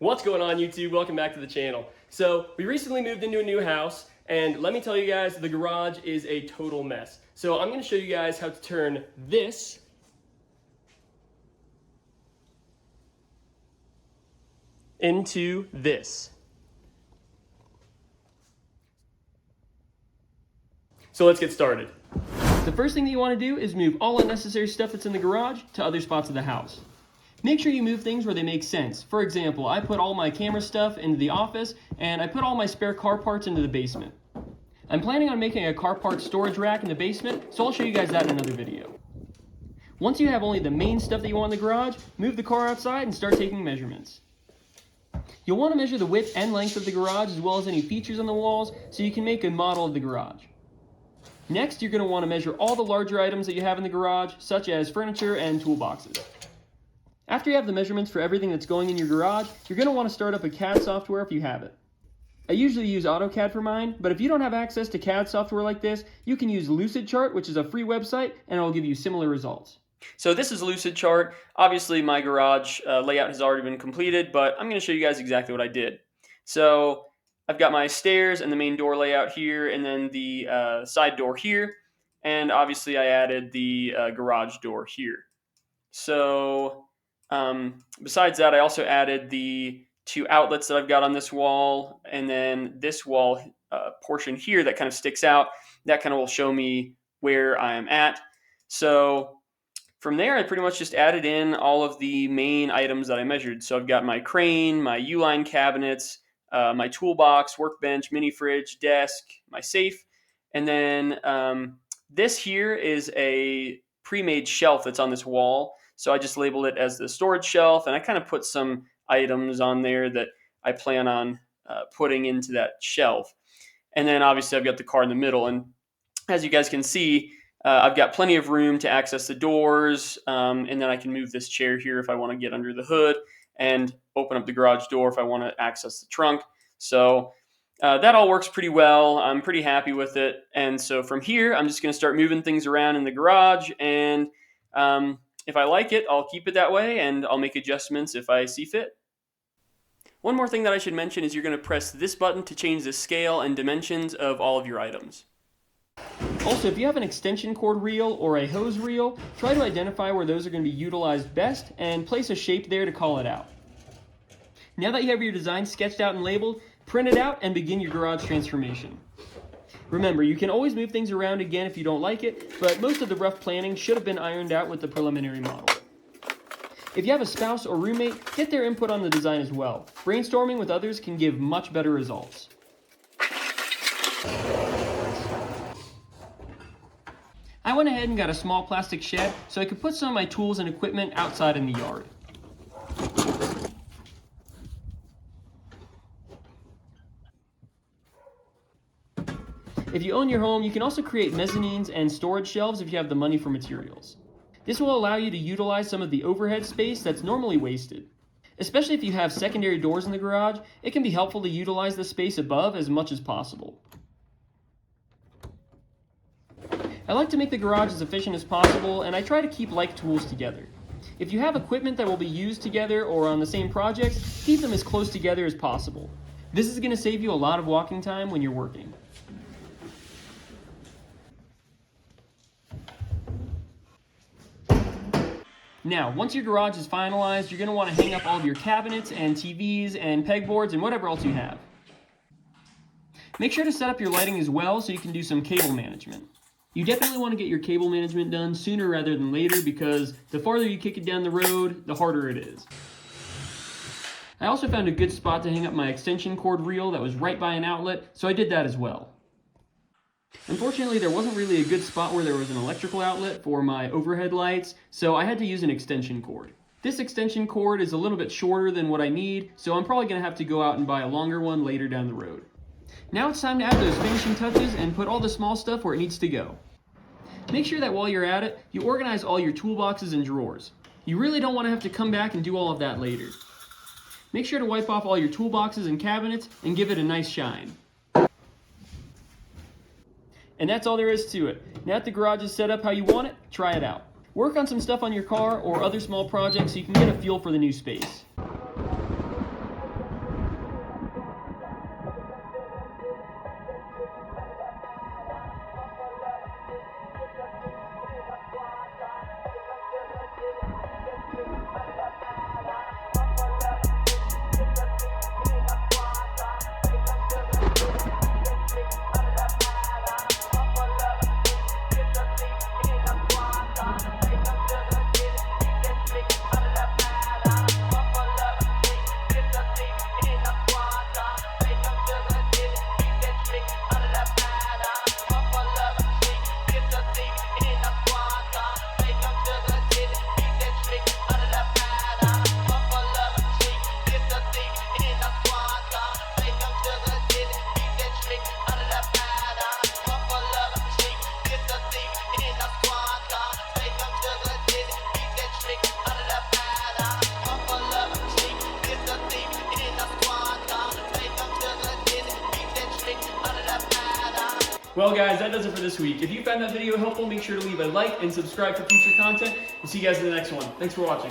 What's going on, YouTube? Welcome back to the channel. So we recently moved into a new house, and let me tell you guys, the garage is a total mess. So I'm going to show you guys how to turn this into this. So let's get started. The first thing that you want to do is move all unnecessary stuff that's in the garage to other spots of the house. Make sure you move things where they make sense. For example, I put all my camera stuff into the office, and I put all my spare car parts into the basement. I'm planning on making a car parts storage rack in the basement, so I'll show you guys that in another video. Once you have only the main stuff that you want in the garage, move the car outside and start taking measurements. You'll want to measure the width and length of the garage as well as any features on the walls so you can make a model of the garage. Next, you're going to want to measure all the larger items that you have in the garage, such as furniture and toolboxes. After you have the measurements for everything that's going in your garage, you're going to want to start up a CAD software if you have it. I usually use AutoCAD for mine, but if you don't have access to CAD software like this, you can use Lucidchart, which is a free website, and it'll give you similar results. So this is Lucidchart. Obviously, my garage layout has already been completed, but I'm going to show you guys exactly what I did. So I've got my stairs and the main door layout here, and then the side door here, and obviously I added the garage door here. So besides that, I also added the two outlets that I've got on this wall, and then this wall portion here that kind of sticks out, that kind of will show me where I am at. So from there, I pretty much just added in all of the main items that I measured. So I've got my crane, my U-line cabinets, my toolbox, workbench, mini fridge, desk, my safe, and then this here is a pre-made shelf that's on this wall. So I just labeled it as the storage shelf, and I kind of put some items on there that I plan on putting into that shelf. And then obviously I've got the car in the middle, and as you guys can see, I've got plenty of room to access the doors, and then I can move this chair here if I want to get under the hood, and open up the garage door if I want to access the trunk. So that all works pretty well. I'm pretty happy with it. And so from here, I'm just going to start moving things around in the garage, and if I like it, I'll keep it that way, and I'll make adjustments if I see fit. One more thing that I should mention is you're going to press this button to change the scale and dimensions of all of your items. Also, if you have an extension cord reel or a hose reel, try to identify where those are going to be utilized best and place a shape there to call it out. Now that you have your design sketched out and labeled, print it out and begin your garage transformation. Remember, you can always move things around again if you don't like it, but most of the rough planning should have been ironed out with the preliminary model. If you have a spouse or roommate, get their input on the design as well. Brainstorming with others can give much better results. I went ahead and got a small plastic shed so I could put some of my tools and equipment outside in the yard. If you own your home, you can also create mezzanines and storage shelves if you have the money for materials. This will allow you to utilize some of the overhead space that's normally wasted. Especially if you have secondary doors in the garage, it can be helpful to utilize the space above as much as possible. I like to make the garage as efficient as possible, and I try to keep like tools together. If you have equipment that will be used together or on the same projects, keep them as close together as possible. This is going to save you a lot of walking time when you're working. Now, once your garage is finalized, you're going to want to hang up all of your cabinets and TVs and pegboards and whatever else you have. Make sure to set up your lighting as well so you can do some cable management. You definitely want to get your cable management done sooner rather than later because the farther you kick it down the road, the harder it is. I also found a good spot to hang up my extension cord reel that was right by an outlet, so I did that as well. Unfortunately, there wasn't really a good spot where there was an electrical outlet for my overhead lights, so I had to use an extension cord. This extension cord is a little bit shorter than what I need, so I'm probably going to have to go out and buy a longer one later down the road. Now it's time to add those finishing touches and put all the small stuff where it needs to go. Make sure that while you're at it, you organize all your toolboxes and drawers. You really don't want to have to come back and do all of that later. Make sure to wipe off all your toolboxes and cabinets and give it a nice shine. And that's all there is to it. Now that the garage is set up how you want it, try it out. Work on some stuff on your car or other small projects so you can get a feel for the new space. Well guys, that does it for this week. If you found that video helpful, make sure to leave a like and subscribe for future content. We'll see you guys in the next one. Thanks for watching.